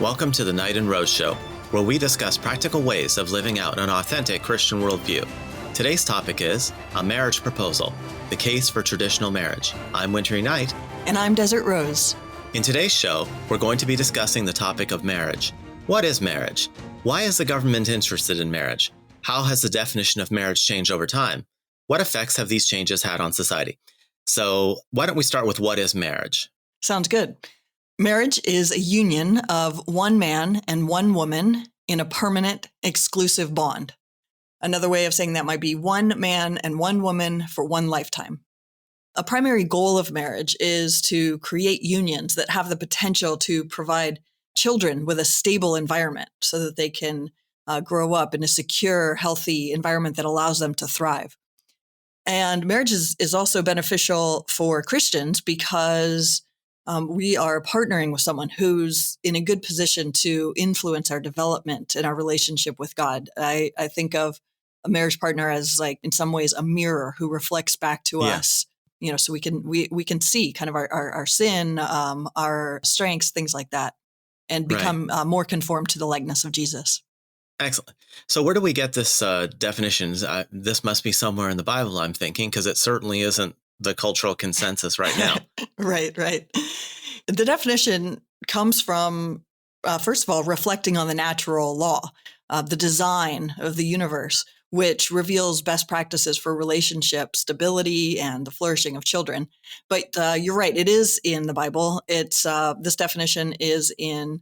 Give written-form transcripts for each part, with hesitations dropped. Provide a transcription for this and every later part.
Welcome to the Knight and Rose Show, where we discuss practical ways of living out an authentic Christian worldview. Today's topic is a marriage proposal, the case for traditional marriage. I'm Wintery Knight. And I'm Desert Rose. In today's show, we're going to be discussing the topic of marriage. What is marriage? Why is the government interested in marriage? How has the definition of marriage changed over time? What effects have these changes had on society? So why don't we start with what is marriage? Sounds good. Marriage is a union of one man and one woman in a permanent, exclusive bond. Another way of saying that might be one man and one woman for one lifetime. A primary goal of marriage is to create unions that have the potential to provide children with a stable environment so that they can grow up in a secure, healthy environment that allows them to thrive. And marriage is also beneficial for Christians because we are partnering with someone who's in a good position to influence our development and our relationship with God. I think of a marriage partner as, like, in some ways, a mirror who reflects back to us, so we can see kind of our sin, our strengths, things like that, and become more conformed to the likeness of Jesus. Excellent. So where do we get this definitions? This must be somewhere in the Bible, I'm thinking, because it certainly isn't the cultural consensus right now. Right. The definition comes from, first of all, reflecting on the natural law, the design of the universe, which reveals best practices for relationship stability and the flourishing of children. But you're right, it is in the Bible. It's this definition is in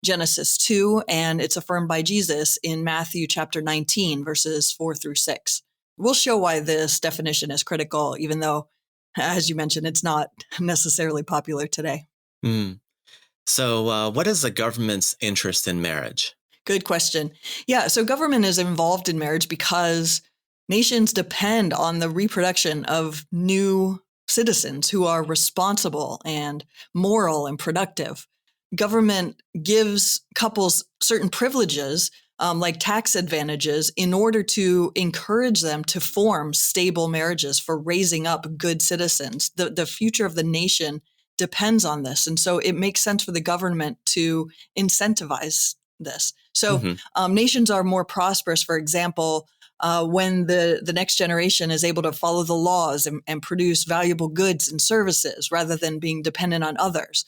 Genesis 2, and it's affirmed by Jesus in Matthew chapter 19, verses 4 through 6. We'll show why this definition is critical, even though, as you mentioned, it's not necessarily popular today. So what is the government's interest in marriage? Good question. Yeah, so government is involved in marriage because nations depend on the reproduction of new citizens who are responsible and moral and productive. Government gives couples certain privileges, like tax advantages, in order to encourage them to form stable marriages for raising up good citizens. The future of the nation depends on this. And so it makes sense for the government to incentivize this. So nations are more prosperous, for example, when the next generation is able to follow the laws and produce valuable goods and services rather than being dependent on others.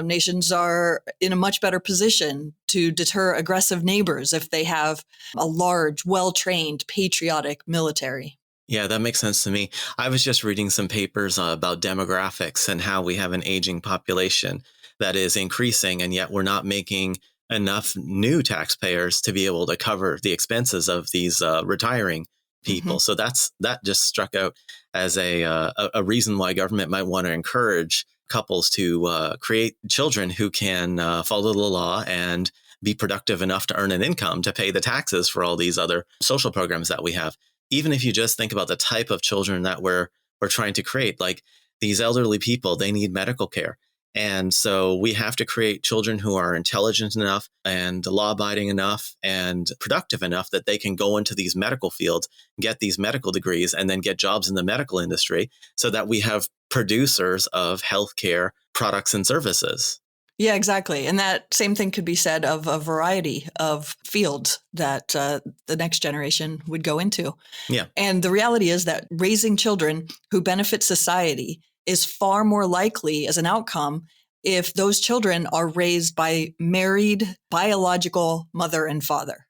Nations are in a much better position to deter aggressive neighbors if they have a large, well-trained, patriotic military. Yeah, that makes sense to me. I was just reading some papers about demographics and how we have an aging population that is increasing, and yet we're not making enough new taxpayers to be able to cover the expenses of these retiring people. So that just struck out as a reason why government might want to encourage couples to create children who can follow the law and be productive enough to earn an income to pay the taxes for all these other social programs that we have. Even if you just think about the type of children that we're trying to create, like these elderly people, they need medical care. And so we have to create children who are intelligent enough and law-abiding enough and productive enough that they can go into these medical fields, get these medical degrees, and then get jobs in the medical industry so that we have producers of healthcare products and services. Yeah, exactly. And that same thing could be said of a variety of fields that the next generation would go into. Yeah. And the reality is that raising children who benefit society is far more likely as an outcome if those children are raised by married biological mother and father.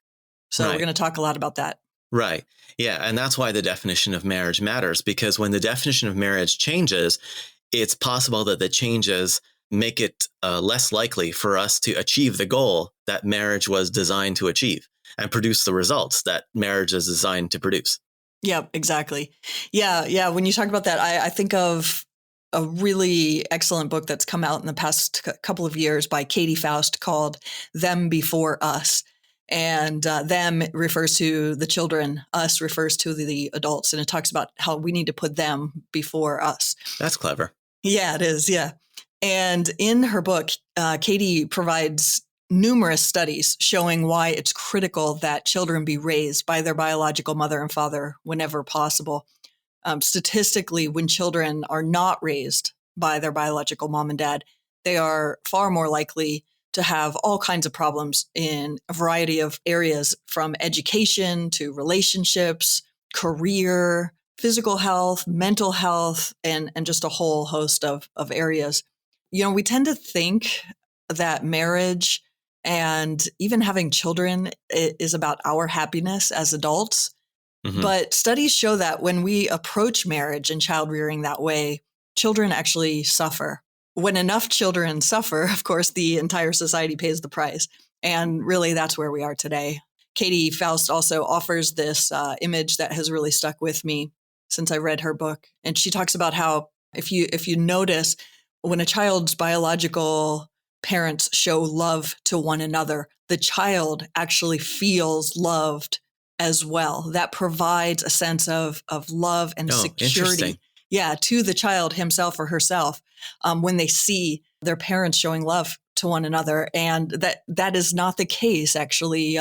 So we're going to talk a lot about that. Right. Yeah. And that's why the definition of marriage matters, because when the definition of marriage changes, it's possible that the changes make it less likely for us to achieve the goal that marriage was designed to achieve and produce the results that marriage is designed to produce. Yeah, exactly. Yeah. When you talk about that, I think of a really excellent book that's come out in the past couple of years by Katie Faust called Them Before Us. And them refers to the children, us refers to the adults. And it talks about how we need to put them before us. That's clever. Yeah, it is. Yeah. And in her book, Katie provides numerous studies showing why it's critical that children be raised by their biological mother and father whenever possible. Statistically, when children are not raised by their biological mom and dad, they are far more likely to have all kinds of problems in a variety of areas, from education to relationships, career, physical health, mental health, and just a whole host of areas. We tend to think that marriage and even having children is about our happiness as adults. Mm-hmm. But studies show that when we approach marriage and child rearing that way, children actually suffer. When enough children suffer, of course, the entire society pays the price. And really, that's where we are today. Katie Faust also offers this image that has really stuck with me since I read her book. And she talks about how if you notice, when a child's biological parents show love to one another, the child actually feels loved as well. That provides a sense of love and security. Yeah, to the child himself or herself when they see their parents showing love to one another. And that is not the case, actually,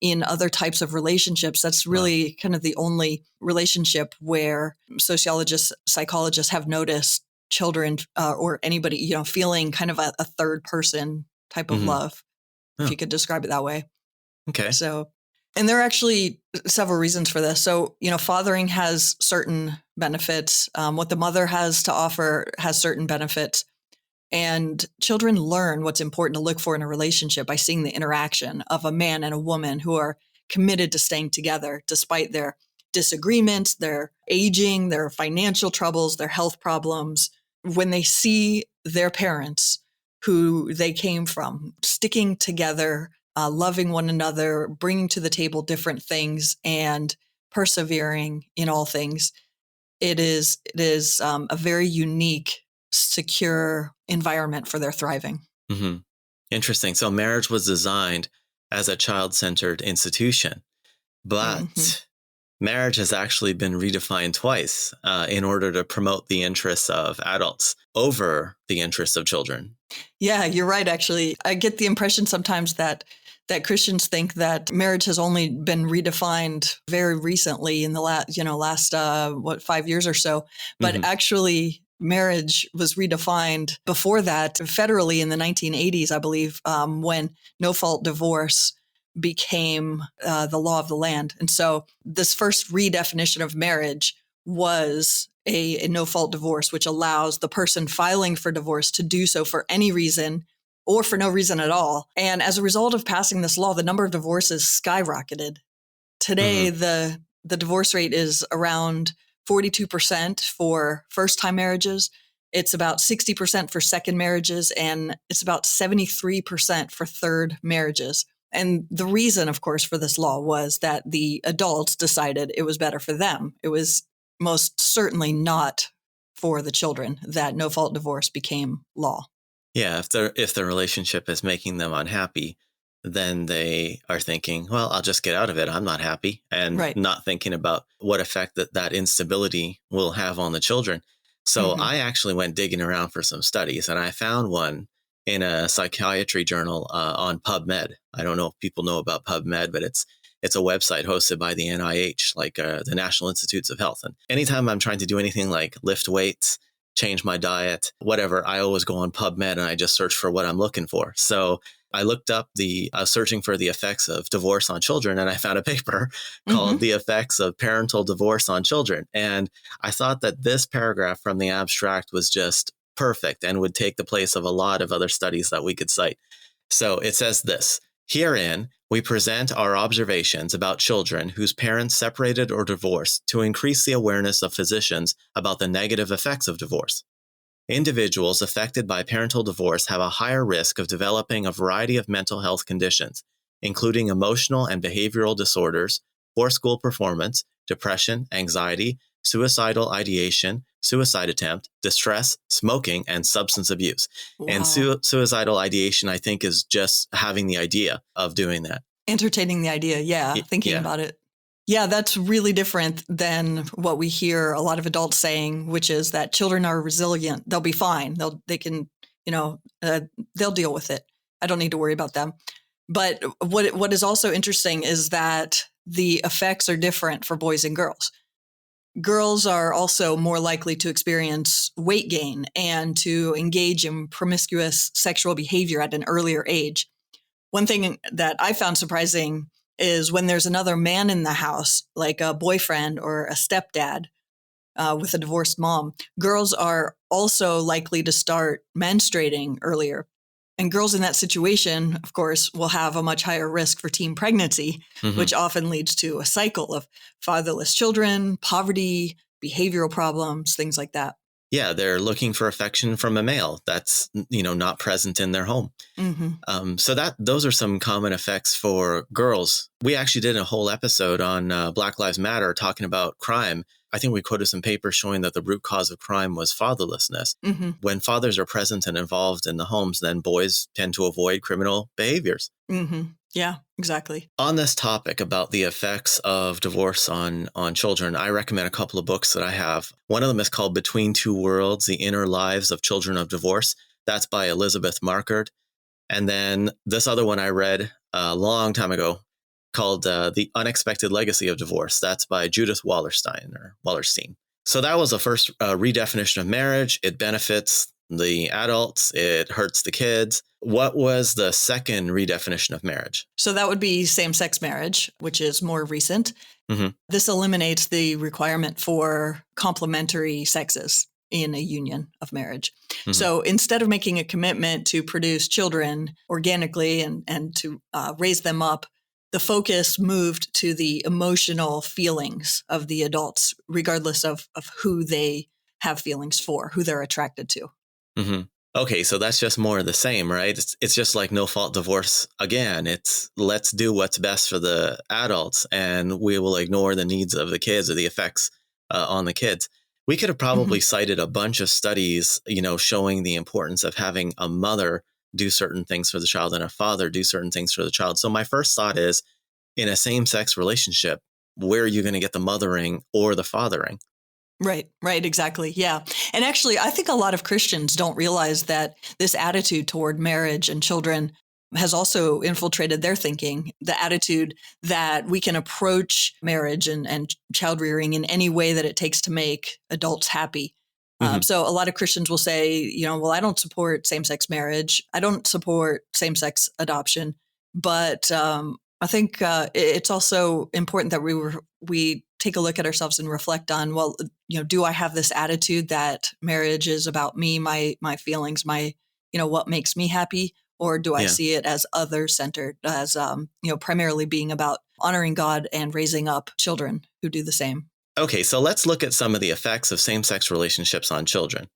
in other types of relationships. That's really kind of the only relationship where sociologists, psychologists have noticed children or anybody, feeling kind of a third person type of love, if you could describe it that way. Okay. So, and there are actually several reasons for this. So, fathering has certain benefits. What the mother has to offer has certain benefits. And children learn what's important to look for in a relationship by seeing the interaction of a man and a woman who are committed to staying together despite their disagreements, their aging, their financial troubles, their health problems. When they see their parents who they came from sticking together, loving one another, bringing to the table different things, and persevering in all things, it is a very unique, secure environment for their thriving. Mm-hmm. Interesting. So marriage was designed as a child-centered institution, but marriage has actually been redefined twice in order to promote the interests of adults over the interests of children. Yeah, you're right. Actually, I get the impression sometimes that Christians think that marriage has only been redefined very recently in the last 5 years or so. But actually, marriage was redefined before that federally in the 1980s, I believe, when no-fault divorce became the law of the land. And so this first redefinition of marriage was a no-fault divorce, which allows the person filing for divorce to do so for any reason or for no reason at all. And as a result of passing this law, the number of divorces skyrocketed. Today, the divorce rate is around 42% for first-time marriages. It's about 60% for second marriages, and it's about 73% for third marriages. And the reason, of course, for this law was that the adults decided it was better for them. It was most certainly not for the children that no-fault divorce became law. Yeah, if the relationship is making them unhappy, then they are thinking, well, I'll just get out of it. I'm not happy, and not thinking about what effect that instability will have on the children. So I actually went digging around for some studies, and I found one in a psychiatry journal on PubMed. I don't know if people know about PubMed, but it's a website hosted by the NIH, like the National Institutes of Health. And anytime I'm trying to do anything like lift weights, change my diet, whatever, I always go on PubMed and I just search for what I'm looking for. So I looked up searching for the effects of divorce on children, and I found a paper called The Effects of Parental Divorce on Children. And I thought that this paragraph from the abstract was just perfect and would take the place of a lot of other studies that we could cite. So it says this: herein, we present our observations about children whose parents separated or divorced to increase the awareness of physicians about the negative effects of divorce. Individuals affected by parental divorce have a higher risk of developing a variety of mental health conditions, including emotional and behavioral disorders, poor school performance, depression, anxiety, suicidal ideation, suicide attempt, distress, smoking, and substance abuse. Wow. And suicidal ideation, I think, is just having the idea of doing that. Entertaining the idea, thinking about it. Yeah, that's really different than what we hear a lot of adults saying, which is that children are resilient. They'll be fine. They'll deal with it. I don't need to worry about them. But what is also interesting is that the effects are different for boys and girls. Girls are also more likely to experience weight gain and to engage in promiscuous sexual behavior at an earlier age. One thing that I found surprising is when there's another man in the house, like a boyfriend or a stepdad with a divorced mom, girls are also likely to start menstruating earlier. And girls in that situation, of course, will have a much higher risk for teen pregnancy, which often leads to a cycle of fatherless children, poverty, behavioral problems, things like that. Yeah, they're looking for affection from a male that's, not present in their home. So those are some common effects for girls. We actually did a whole episode on Black Lives Matter talking about crime. I think we quoted some papers showing that the root cause of crime was fatherlessness. When fathers are present and involved in the homes, then boys tend to avoid criminal behaviors. Yeah, exactly. On this topic about the effects of divorce on children, I recommend a couple of books that I have. One of them is called Between Two Worlds, The Inner Lives of Children of Divorce. That's by Elizabeth Markert. And then this other one I read a long time ago called The Unexpected Legacy of Divorce. That's by Judith Wallerstein. So that was the first redefinition of marriage. It benefits the adults. It hurts the kids. What was the second redefinition of marriage? So that would be same-sex marriage, which is more recent. This eliminates the requirement for complementary sexes in a union of marriage. So instead of making a commitment to produce children organically and to raise them up, the focus moved to the emotional feelings of the adults, regardless of who they have feelings for, who they're attracted to. Okay, so that's just more of the same, right? It's just like no-fault divorce again. It's let's do what's best for the adults, and we will ignore the needs of the kids or the effects on the kids. We could have probably cited a bunch of studies, showing the importance of having a mother do certain things for the child and a father do certain things for the child. So my first thought is, in a same-sex relationship, where are you going to get the mothering or the fathering? Right, exactly. Yeah. And actually, I think a lot of Christians don't realize that this attitude toward marriage and children has also infiltrated their thinking, the attitude that we can approach marriage and child rearing in any way that it takes to make adults happy. So a lot of Christians will say, well, I don't support same-sex marriage. I don't support same-sex adoption. But I think it's also important that we take a look at ourselves and reflect on, well, do I have this attitude that marriage is about me, my feelings, my, what makes me happy? Or do I see it as other-centered, as, primarily being about honoring God and raising up children who do the same? Okay, so let's look at some of the effects of same-sex relationships on children.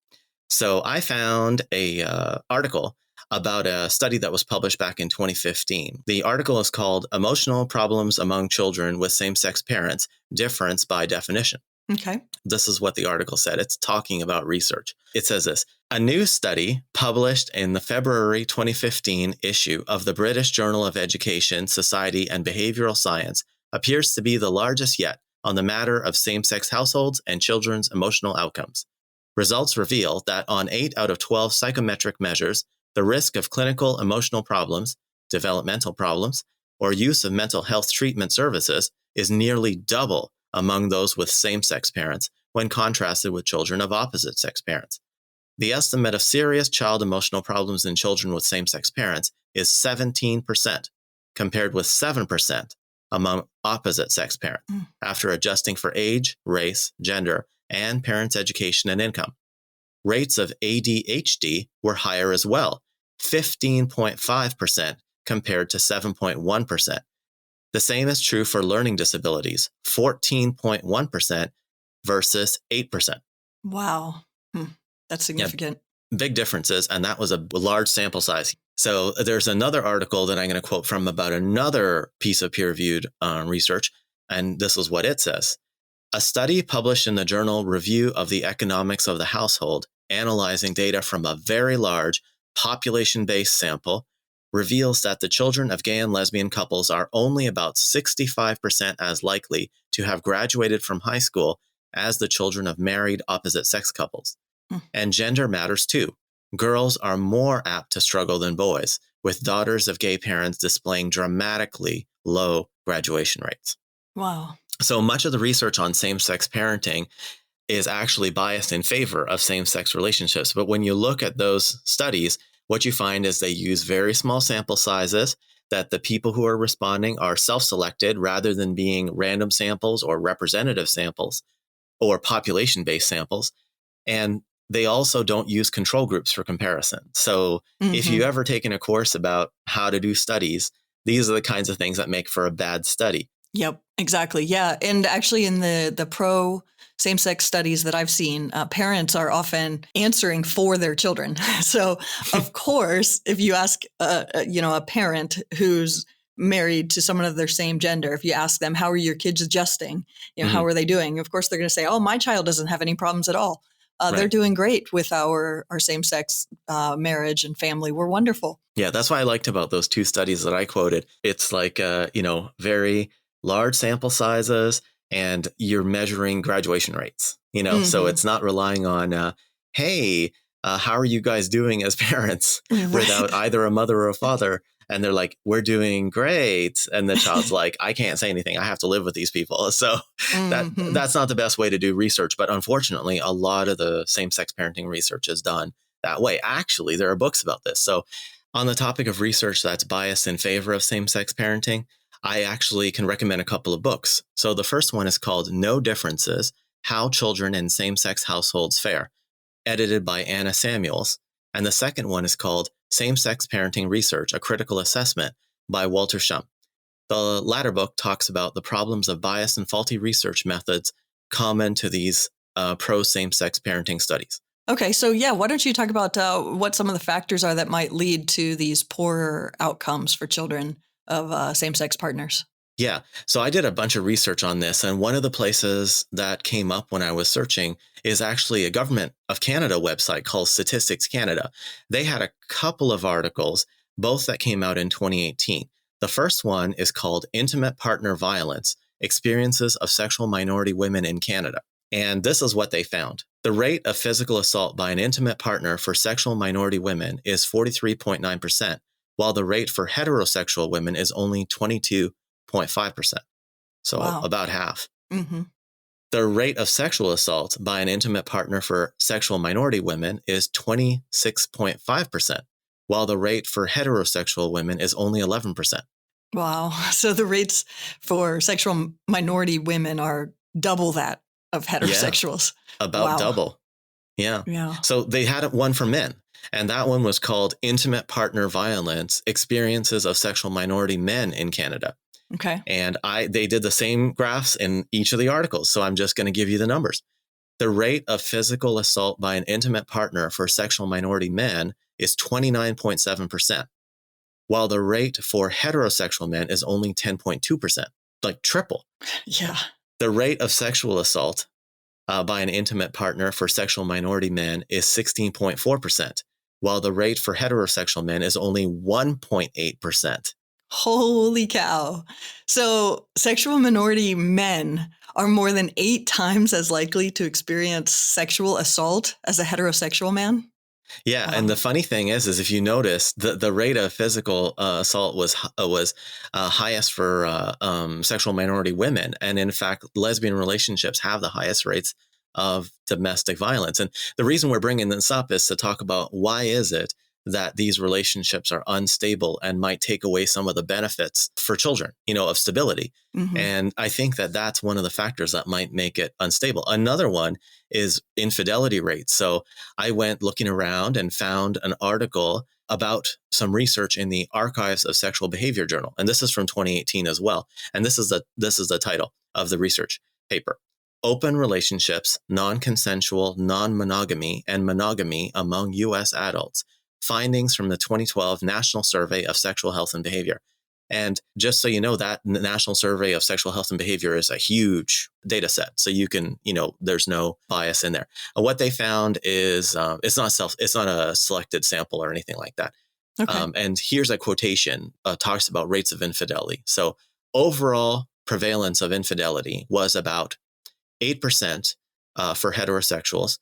So I found a article about a study that was published back in 2015. The article is called Emotional Problems Among Children with Same-Sex Parents, Difference by Definition. Okay. This is what the article said. It's talking about research. It says this: a new study published in the February 2015 issue of the British Journal of Education, Society and Behavioral Science appears to be the largest yet on the matter of same-sex households and children's emotional outcomes. Results reveal that on 8 out of 12 psychometric measures, the risk of clinical emotional problems, developmental problems, or use of mental health treatment services is nearly double among those with same-sex parents when contrasted with children of opposite-sex parents. The estimate of serious child emotional problems in children with same-sex parents is 17%, compared with 7% among opposite-sex parents, after adjusting for age, race, gender, and parents' education and income. Rates of ADHD were higher as well, 15.5% compared to 7.1%. The same is true for learning disabilities, 14.1% versus 8%. Wow. That's significant. Yeah, big differences, and that was a large sample size. So there's another article that I'm going to quote from about another piece of peer-reviewed research, and this is what it says. A study published in the journal Review of the Economics of the Household, analyzing data from a very large population-based sample, reveals that the children of gay and lesbian couples are only about 65% as likely to have graduated from high school as the children of married opposite-sex couples. And gender matters too. Girls are more apt to struggle than boys, with daughters of gay parents displaying dramatically low graduation rates. Wow. So much of the research on same-sex parenting is actually biased in favor of same-sex relationships. But when you look at those studies, what you find is they use very small sample sizes, that the people who are responding are self-selected rather than being random samples or representative samples or population-based samples. And they also don't use control groups for comparison. So if you ever taken a course about how to do studies, these are the kinds of things that make for a bad study. Yep, exactly. Yeah. And actually in the pro same-sex studies that I've seen, parents are often answering for their children. So of course, if you ask, a parent who's married to someone of their same gender, if you ask them, how are your kids adjusting? How are they doing? Of course, they're going to say, oh, my child doesn't have any problems at all. They're doing great with our same-sex marriage and family. We're wonderful. Yeah, that's what I liked about those two studies that I quoted. It's like, very large sample sizes, and you're measuring graduation rates, so it's not relying on, hey, how are you guys doing as parents without either a mother or a father? And they're like, we're doing great. And the child's like, I can't say anything. I have to live with these people. So that's not the best way to do research. But unfortunately, a lot of the same-sex parenting research is done that way. Actually, there are books about this. So on the topic of research that's biased in favor of same-sex parenting, I actually can recommend a couple of books. So the first one is called No Differences: How Children in Same-Sex Households Fare, edited by Anna Samuels. And the second one is called Same-Sex Parenting Research: A Critical Assessment by Walter Schump. The latter book talks about the problems of bias and faulty research methods common to these pro same-sex parenting studies. Okay, so why don't you talk about what some of the factors are that might lead to these poorer outcomes for children of same-sex partners? Yeah, so I did a bunch of research on this, and one of the places that came up when I was searching is actually a Government of Canada website called Statistics Canada. They had a couple of articles, both that came out in 2018. The first one is called Intimate Partner Violence: Experiences of Sexual Minority Women in Canada. And this is what they found. The rate of physical assault by an intimate partner for sexual minority women is 43.9%, while the rate for heterosexual women is only 22.5%. So about half. The rate of sexual assault by an intimate partner for sexual minority women is 26.5%, while the rate for heterosexual women is only 11%. Wow. So the rates for sexual minority women are double that of heterosexuals. Yeah, about double. Yeah. So they had one for men, and that one was called Intimate Partner Violence: Experiences of Sexual Minority Men in Canada. Okay. And they did the same graphs in each of the articles. So I'm just going to give you the numbers. The rate of physical assault by an intimate partner for sexual minority men is 29.7%, while the rate for heterosexual men is only 10.2%, like triple. Yeah. The rate of sexual assault by an intimate partner for sexual minority men is 16.4%, while the rate for heterosexual men is only 1.8%. Holy cow. So sexual minority men are more than 8 times as likely to experience sexual assault as a heterosexual man? Yeah, and the funny thing is if you notice, the rate of physical assault was highest for sexual minority women, and in fact, lesbian relationships have the highest rates of domestic violence. And the reason we're bringing this up is to talk about why is it that these relationships are unstable and might take away some of the benefits for children, of stability. And I think that that's one of the factors that might make it unstable. Another one is infidelity rates. So I went looking around and found an article about some research in the Archives of Sexual Behavior Journal. And this is from 2018 as well. And this is the title of the research paper: Open Relationships, Non-Consensual Non-Monogamy, and Monogamy Among U.S. Adults. Findings from the 2012 National Survey of Sexual Health and Behavior. And just so you know, that National Survey of Sexual Health and Behavior is a huge data set. So you can, there's no bias in there. And what they found is it's not a selected sample or anything like that. Okay. And here's a quotation, talks about rates of infidelity. So overall prevalence of infidelity was about 8% for heterosexuals,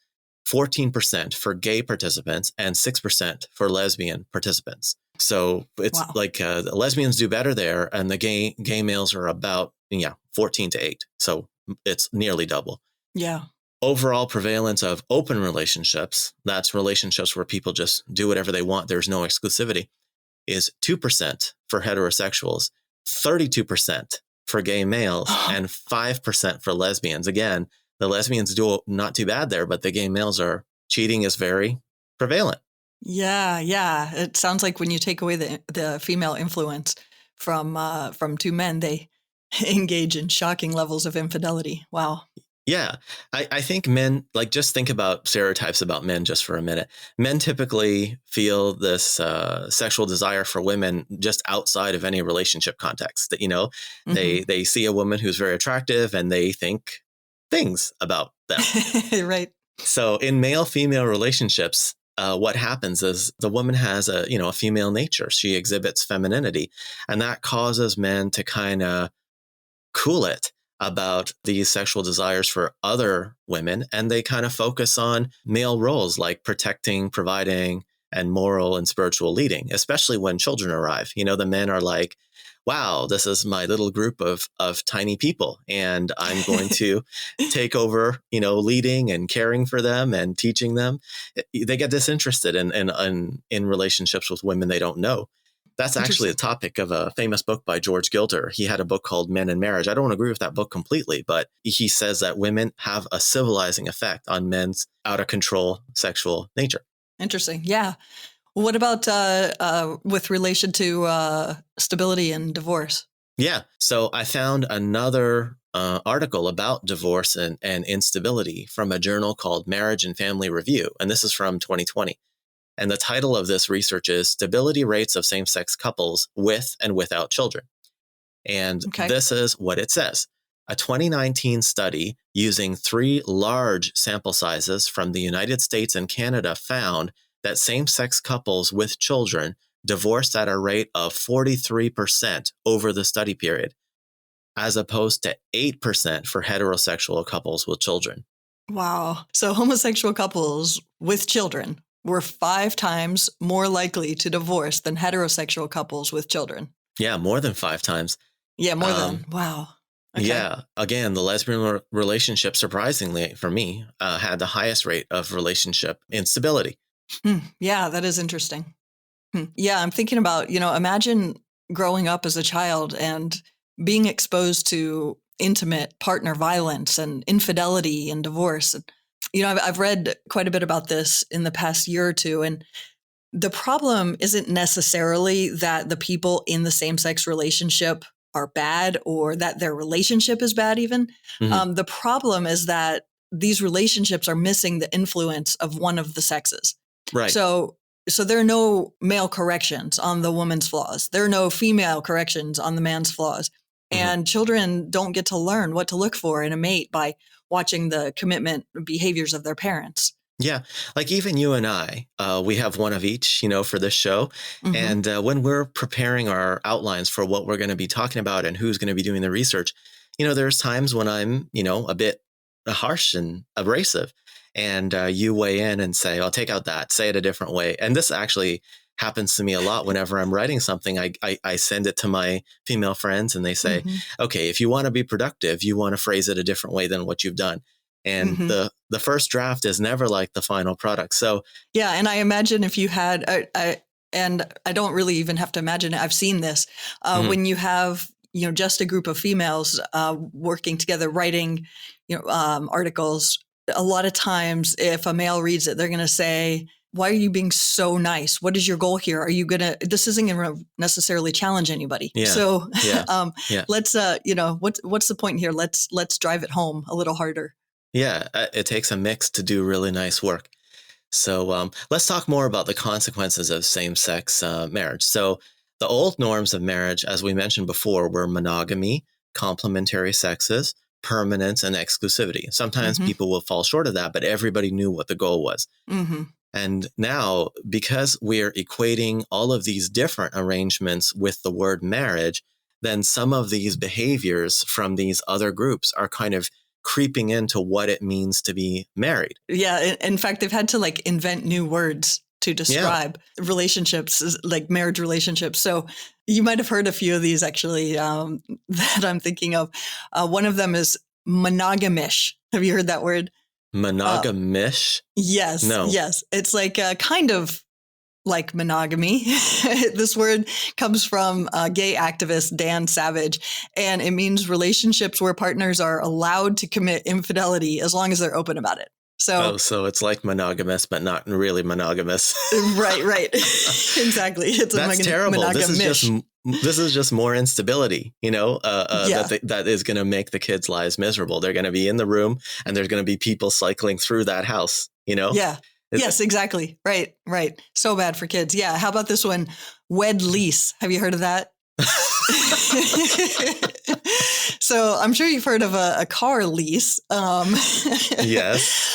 14% for gay participants, and 6% for lesbian participants. So it's like the lesbians do better there, and the gay males are about 14 to 8. So it's nearly double. Yeah. Overall prevalence of open relationships, that's relationships where people just do whatever they want, there's no exclusivity, is 2% for heterosexuals, 32% for gay males, and 5% for lesbians. Again, the lesbians do not too bad there, but the gay males cheating is very prevalent. Yeah. It sounds like when you take away the female influence from two men, they engage in shocking levels of infidelity. Wow. Yeah. I think men, just think about stereotypes about men just for a minute. Men typically feel this sexual desire for women just outside of any relationship context. That, they see a woman who's very attractive and they think things about them. Right. So in male-female relationships, what happens is the woman has a female nature. She exhibits femininity, and that causes men to kind of cool it about these sexual desires for other women. And they kind of focus on male roles like protecting, providing, and moral and spiritual leading, especially when children arrive. The men are like, wow, this is my little group of tiny people, and I'm going to take over, leading and caring for them and teaching them. They get disinterested in relationships with women they don't know. That's actually the topic of a famous book by George Gilder. He had a book called Men and Marriage. I don't agree with that book completely, but he says that women have a civilizing effect on men's out of control sexual nature. Interesting. Yeah. What about with relation to stability and divorce? Yeah. So I found another article about divorce and instability from a journal called Marriage and Family Review. And this is from 2020. And the title of this research is Stability Rates of Same-Sex Couples with and Without Children. And This is what it says. A 2019 study using 3 large sample sizes from the United States and Canada found that same-sex couples with children divorced at a rate of 43% over the study period, as opposed to 8% for heterosexual couples with children. Wow. So homosexual couples with children were 5 times more likely to divorce than heterosexual couples with children. Yeah, more than 5 times. Yeah, more than. Wow. Okay. Yeah. Again, the lesbian relationship, surprisingly for me, had the highest rate of relationship instability. Yeah, that is interesting. Yeah, I'm thinking about, imagine growing up as a child and being exposed to intimate partner violence and infidelity and divorce. I've read quite a bit about this in the past year or two, and the problem isn't necessarily that the people in the same-sex relationship are bad or that their relationship is bad even. The problem is that these relationships are missing the influence of one of the sexes. Right. So there are no male corrections on the woman's flaws. There are no female corrections on the man's flaws. And children don't get to learn what to look for in a mate by watching the commitment behaviors of their parents. Yeah. Like even you and I, we have one of each, for this show. And when we're preparing our outlines for what we're going to be talking about and who's going to be doing the research, there's times when I'm, a bit harsh and abrasive. And you weigh in and say, I'll take out that, say it a different way. And this actually happens to me a lot whenever I'm writing something. I send it to my female friends and they say, okay, if you want to be productive, you want to phrase it a different way than what you've done. And the first draft is never like the final product. So yeah. And I imagine if you had, and I don't really even have to imagine it, I've seen this, when you have, just a group of females working together, writing, articles. A lot of times if a male reads it, they're going to say, why are you being so nice? What is your goal here? Are you this isn't going to necessarily challenge anybody. Yeah. So let's, what's the point here? Let's drive it home a little harder. Yeah. It takes a mix to do really nice work. So let's talk more about the consequences of same-sex marriage. So the old norms of marriage, as we mentioned before, were monogamy, complementary sexes, permanence, and exclusivity. Sometimes people will fall short of that, but everybody knew what the goal was. And now, because we're equating all of these different arrangements with the word marriage, then some of these behaviors from these other groups are kind of creeping into what it means to be married. Yeah. In fact, they've had to like invent new words to describe relationships, like marriage relationships. So you might have heard a few of these actually that I'm thinking of. One of them is monogamish. Have you heard that word? Monogamish? Yes. No. Yes. It's like kind of like monogamy. This word comes from gay activist Dan Savage, and it means relationships where partners are allowed to commit infidelity as long as they're open about it. So it's like monogamous, but not really monogamous. Right. Exactly. It's That's terrible. monogamish. This is just more instability, that is going to make the kids' lives miserable. They're going to be in the room, and there's going to be people cycling through that house, Yeah. Yes, exactly. Right. So bad for kids. Yeah. How about this one? Wed lease. Have you heard of that? So I'm sure you've heard of a car lease. Yes.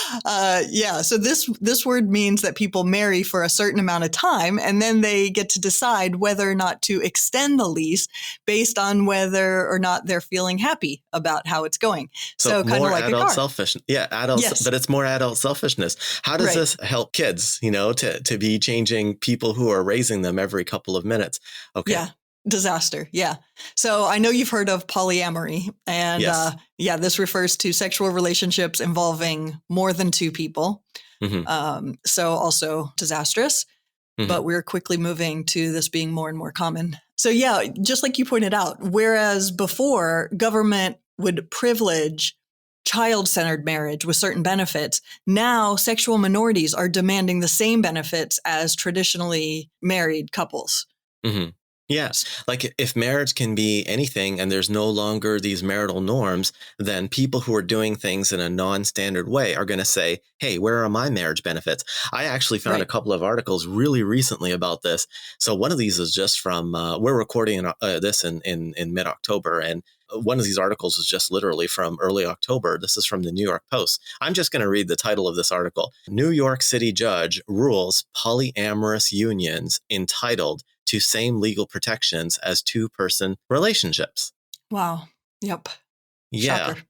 Yeah. So this word means that people marry for a certain amount of time, and then they get to decide whether or not to extend the lease based on whether or not they're feeling happy about how it's going. So kind of like adult a car. selfishness. Yeah, adults, yes. But it's more adult selfishness. How does this help kids, to be changing people who are raising them every couple of minutes? Okay. Yeah. Disaster. Yeah. So I know you've heard of polyamory, and yes. This refers to sexual relationships involving more than two people. Mm-hmm. So also disastrous, but we're quickly moving to this being more and more common. So yeah, just like you pointed out, whereas before government would privilege child-centered marriage with certain benefits, now sexual minorities are demanding the same benefits as traditionally married couples. Mm-hmm. Yes. Like if marriage can be anything and there's no longer these marital norms, then people who are doing things in a non-standard way are going to say, hey, where are my marriage benefits? I actually found a couple of articles really recently about this. So one of these is just from, we're recording this in mid-October, and one of these articles is just literally from early October. This is from the New York Post. I'm just going to read the title of this article. New York City judge rules polyamorous unions entitled to same legal protections as two-person relationships. Wow. Yep. Yeah. Shocker.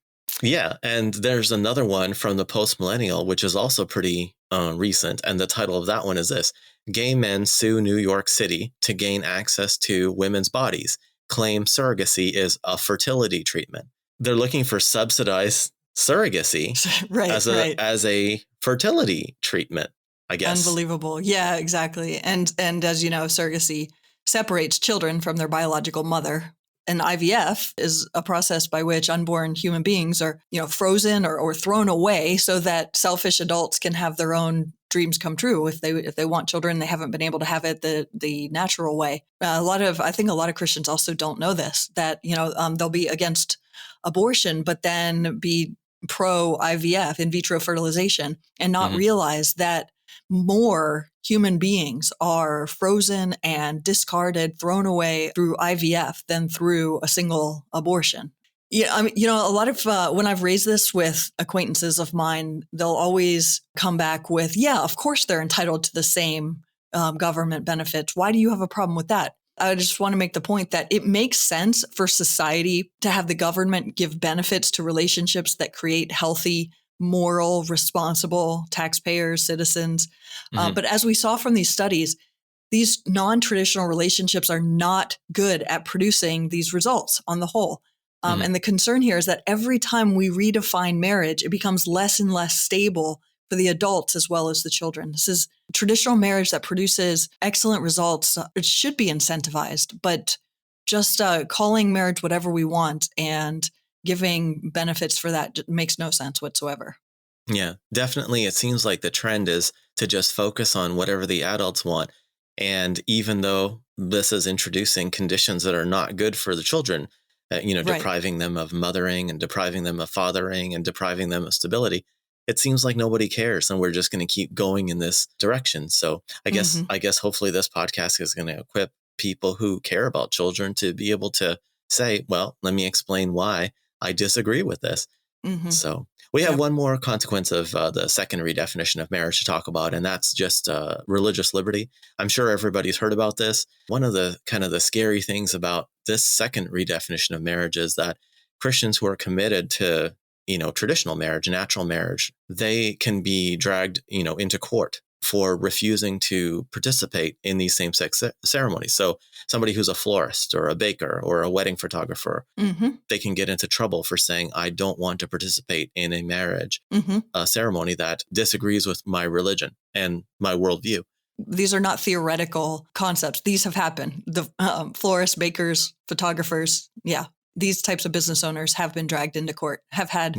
Yeah. And there's another one from the Post Millennial, which is also pretty recent. And the title of that one is this: Gay men sue New York City to gain access to women's bodies, claim surrogacy is a fertility treatment. They're looking for subsidized surrogacy as a fertility treatment, I guess. Unbelievable. Yeah, exactly. And as you know, surrogacy separates children from their biological mother. And IVF is a process by which unborn human beings are, frozen or thrown away so that selfish adults can have their own dreams come true. If they want children, they haven't been able to have it the natural way. I think a lot of Christians also don't know this, that, they'll be against abortion, but then be pro IVF, in vitro fertilization, and not realize that more human beings are frozen and discarded, thrown away through IVF than through a single abortion. Yeah, I mean, a lot of when I've raised this with acquaintances of mine, they'll always come back with, yeah, of course they're entitled to the same government benefits. Why do you have a problem with that? I just want to make the point that it makes sense for society to have the government give benefits to relationships that create healthy, moral, responsible taxpayers, citizens. But as we saw from these studies, these non-traditional relationships are not good at producing these results on the whole. And the concern here is that every time we redefine marriage, it becomes less and less stable for the adults as well as the children. This is traditional marriage that produces excellent results. It should be incentivized, but just calling marriage whatever we want and giving benefits for that makes no sense whatsoever. Yeah, definitely. It seems like the trend is to just focus on whatever the adults want. And even though this is introducing conditions that are not good for the children, depriving them of mothering and depriving them of fathering and depriving them of stability, it seems like nobody cares. And we're just going to keep going in this direction. So I guess hopefully this podcast is going to equip people who care about children to be able to say, well, let me explain why I disagree with this. So we have one more consequence of the second redefinition of marriage to talk about, and that's just religious liberty. I'm sure everybody's heard about this. One of the kind of the scary things about this second redefinition of marriage is that Christians who are committed to traditional marriage, natural marriage, they can be dragged, into court for refusing to participate in these same-sex ceremonies. So somebody who's a florist or a baker or a wedding photographer, they can get into trouble for saying, I don't want to participate in a marriage ceremony that disagrees with my religion and my worldview. These are not theoretical concepts. These have happened. The florists, bakers, photographers, these types of business owners have been dragged into court, have had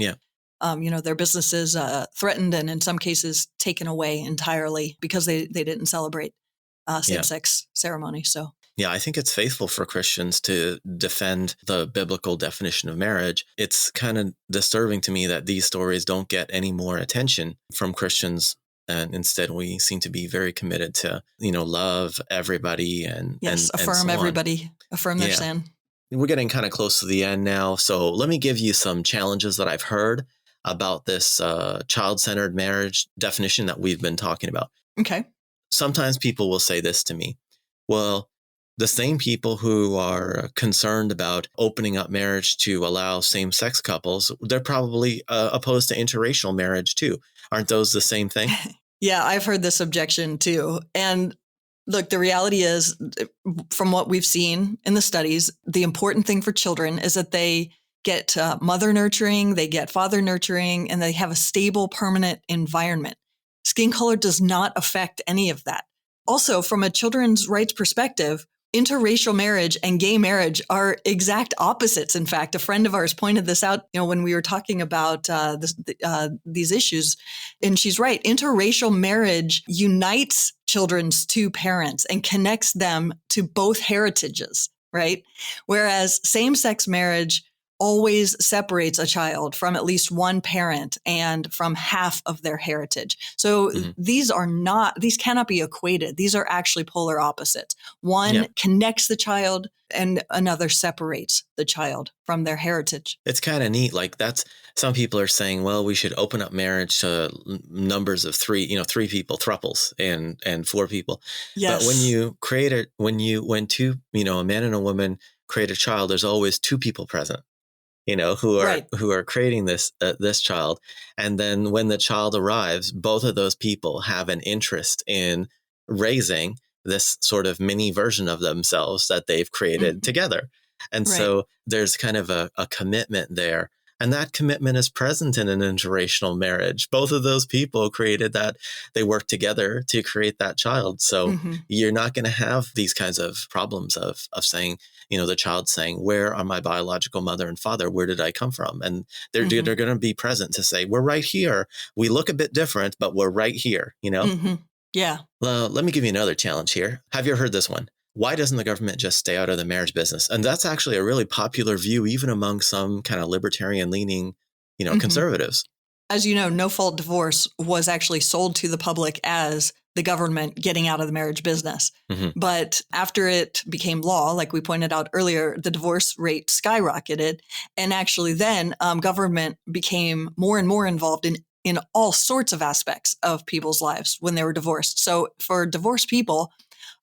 their businesses threatened and in some cases taken away entirely because they didn't celebrate same-sex ceremony. So yeah, I think it's faithful for Christians to defend the biblical definition of marriage. It's kind of disturbing to me that these stories don't get any more attention from Christians. And instead, we seem to be very committed to, love everybody and affirm so everybody, affirm their sin. We're getting kind of close to the end now. So let me give you some challenges that I've heard about this child-centered marriage definition that we've been talking about. Okay. Sometimes people will say this to me. Well, the same people who are concerned about opening up marriage to allow same-sex couples, they're probably opposed to interracial marriage too. Aren't those the same thing? Yeah, I've heard this objection too. And look, the reality is, from what we've seen in the studies, the important thing for children is that they get mother nurturing, they get father nurturing, and they have a stable, permanent environment. Skin color does not affect any of that. Also, from a children's rights perspective, interracial marriage and gay marriage are exact opposites. In fact, a friend of ours pointed this out, when we were talking about these issues, and she's right. Interracial marriage unites children's two parents and connects them to both heritages, right? Whereas same-sex marriage always separates a child from at least one parent and from half of their heritage. So these cannot be equated. These are actually polar opposites. One connects the child and another separates the child from their heritage. It's kind of neat. Like some people are saying, well, we should open up marriage to numbers of three people, thruples and four people. Yes. But when you create when two, a man and a woman create a child, there's always two people present. Who are creating this child. And then when the child arrives, both of those people have an interest in raising this sort of mini version of themselves that they've created together. And so there's kind of a commitment there. And that commitment is present in an interracial marriage. Both of those people created that. They worked together to create that child. So you're not going to have these kinds of problems of saying, the child saying, where are my biological mother and father? Where did I come from? And they're going to be present to say, we're right here. We look a bit different, but we're right here, Yeah. Let me give you another challenge here. Have you heard this one? Why doesn't the government just stay out of the marriage business? And that's actually a really popular view, even among some kind of libertarian leaning, conservatives. As you know, no-fault divorce was actually sold to the public as the government getting out of the marriage business. But after it became law, like we pointed out earlier, the divorce rate skyrocketed. And actually then government became more and more involved in all sorts of aspects of people's lives when they were divorced. So for divorced people,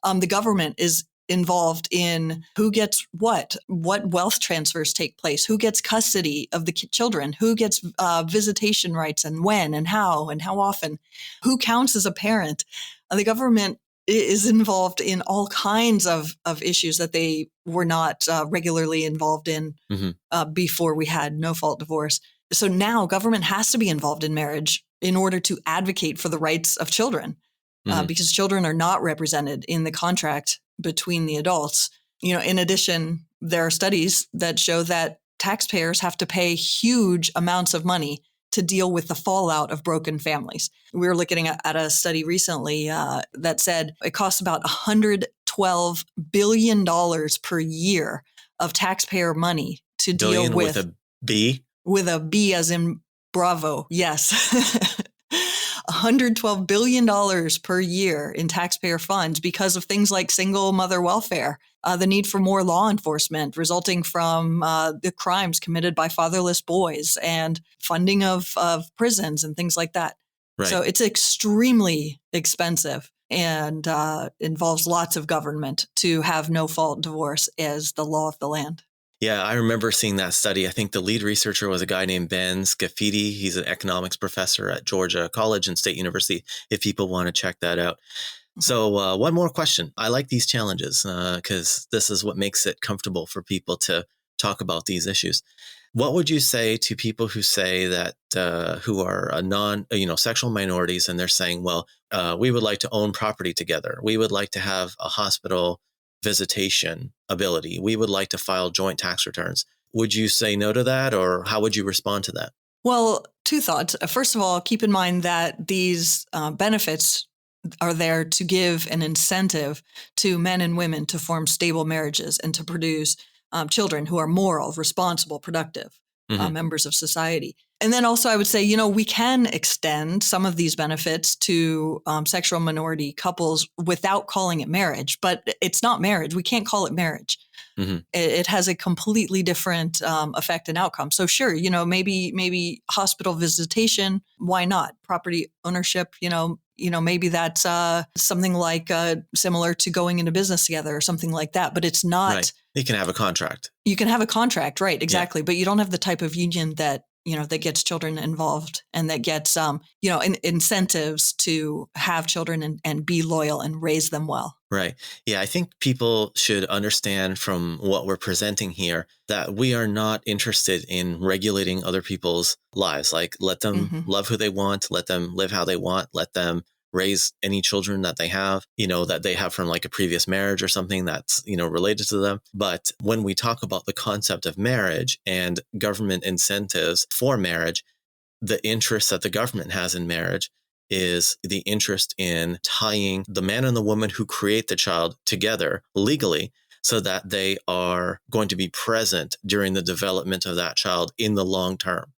the government is involved in who gets what wealth transfers take place, who gets custody of the children, who gets visitation rights and when and how often, who counts as a parent. The government is involved in all kinds of issues that they were not regularly involved in before we had no-fault divorce. So now government has to be involved in marriage in order to advocate for the rights of children. Because children are not represented in the contract between the adults. In addition, there are studies that show that taxpayers have to pay huge amounts of money to deal with the fallout of broken families. We were looking at a study recently that said it costs about $112 billion per year of taxpayer money to deal with a B? With a B as in Bravo, yes. $112 billion per year in taxpayer funds because of things like single mother welfare, the need for more law enforcement resulting from the crimes committed by fatherless boys, and funding of prisons and things like that. Right. So it's extremely expensive and involves lots of government to have no-fault divorce as the law of the land. Yeah, I remember seeing that study. I think the lead researcher was a guy named Ben Scafidi. He's an economics professor at Georgia College and State University, if people want to check that out. So one more question. I like these challenges because this is what makes it comfortable for people to talk about these issues. What would you say to people who say that who are sexual minorities, and they're saying, well, we would like to own property together. We would like to have a hospital visitation ability. We would like to file joint tax returns. Would you say no to that, or how would you respond to that? Well, two thoughts. First of all, keep in mind that these benefits are there to give an incentive to men and women to form stable marriages and to produce children who are moral, responsible, productive members of society. And then also I would say, we can extend some of these benefits to sexual minority couples without calling it marriage, but it's not marriage. We can't call it marriage. It has a completely different effect and outcome. So sure, maybe hospital visitation, why not? Property ownership, maybe that's something like similar to going into business together or something like that. But it's not. Right. You can have a contract. You can have a contract, right? Exactly. Yeah. But you don't have the type of union that that gets children involved and that gets incentives to have children and be loyal and raise them well. Right. Yeah, I think people should understand from what we're presenting here that we are not interested in regulating other people's lives. Like, let them love who they want, let them live how they want, let them raise any children that they have, that they have from like a previous marriage or something that's, related to them. But when we talk about the concept of marriage and government incentives for marriage, the interest that the government has in marriage is the interest in tying the man and the woman who create the child together legally so that they are going to be present during the development of that child in the long term.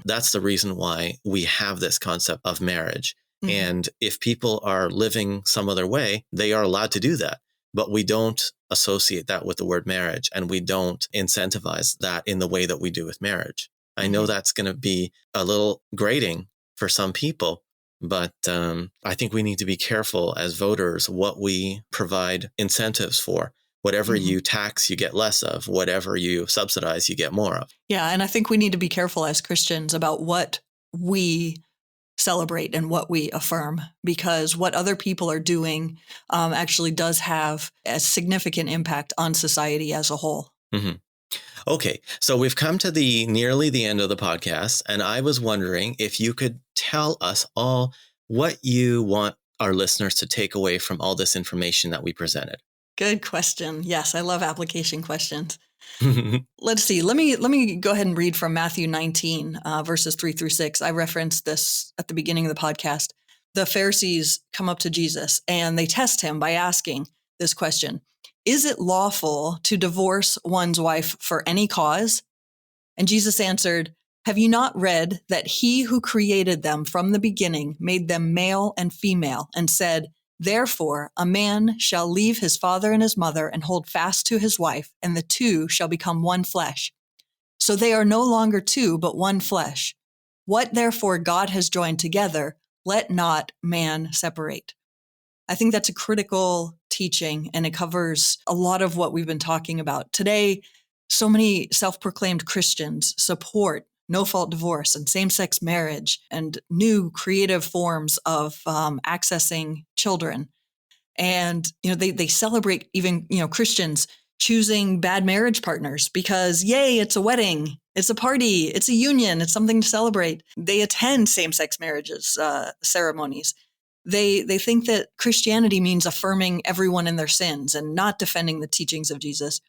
That's the reason why we have this concept of marriage. And if people are living some other way, they are allowed to do that. But we don't associate that with the word marriage, and we don't incentivize that in the way that we do with marriage. I know that's going to be a little grating for some people, but I think we need to be careful as voters what we provide incentives for. Whatever you tax, you get less of. Whatever you subsidize, you get more of. Yeah, and I think we need to be careful as Christians about what we celebrate and what we affirm, because what other people are doing actually does have a significant impact on society as a whole. Okay, so we've come to nearly the end of the podcast, and I was wondering if you could tell us all what you want our listeners to take away from all this information that we presented. Good question. Yes, I love application questions. Let's see. Let me go ahead and read from Matthew 19, verses 3-6. I referenced this at the beginning of the podcast. The Pharisees come up to Jesus and they test him by asking this question: is it lawful to divorce one's wife for any cause? And Jesus answered, have you not read that he who created them from the beginning made them male and female, and said, therefore, a man shall leave his father and his mother and hold fast to his wife, and the two shall become one flesh. So they are no longer two, but one flesh. What therefore God has joined together, let not man separate. I think that's a critical teaching, and it covers a lot of what we've been talking about. Today, so many self-proclaimed Christians support no-fault divorce and same-sex marriage and new creative forms of accessing children. And, they celebrate even, Christians choosing bad marriage partners because, yay, it's a wedding, it's a party, it's a union, it's something to celebrate. They attend same-sex marriages, ceremonies. They think that Christianity means affirming everyone in their sins and not defending the teachings of Jesus.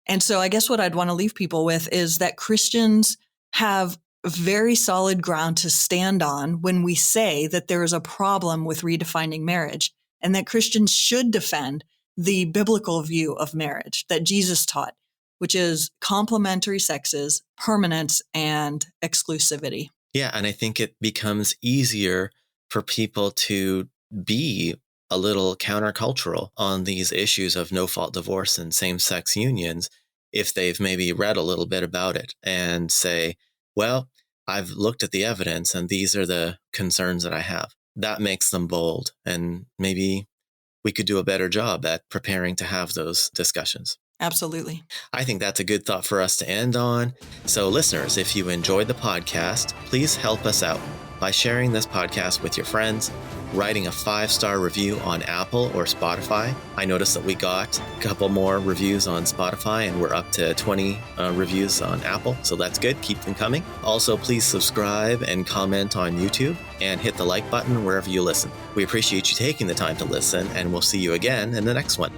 And so I guess what I'd want to leave people with is that Christians have very solid ground to stand on when we say that there is a problem with redefining marriage, and that Christians should defend the biblical view of marriage that Jesus taught, which is complementary sexes, permanence, and exclusivity. Yeah, and I think it becomes easier for people to be a little countercultural on these issues of no-fault divorce and same-sex unions if they've maybe read a little bit about it and say, well, I've looked at the evidence and these are the concerns that I have. That makes them bold, and maybe we could do a better job at preparing to have those discussions. Absolutely. I think that's a good thought for us to end on. So, listeners, if you enjoyed the podcast, please help us out by sharing this podcast with your friends, writing a 5-star review on Apple or Spotify. I noticed that we got a couple more reviews on Spotify and we're up to 20 reviews on Apple. So that's good. Keep them coming. Also, please subscribe and comment on YouTube and hit the like button wherever you listen. We appreciate you taking the time to listen, and we'll see you again in the next one.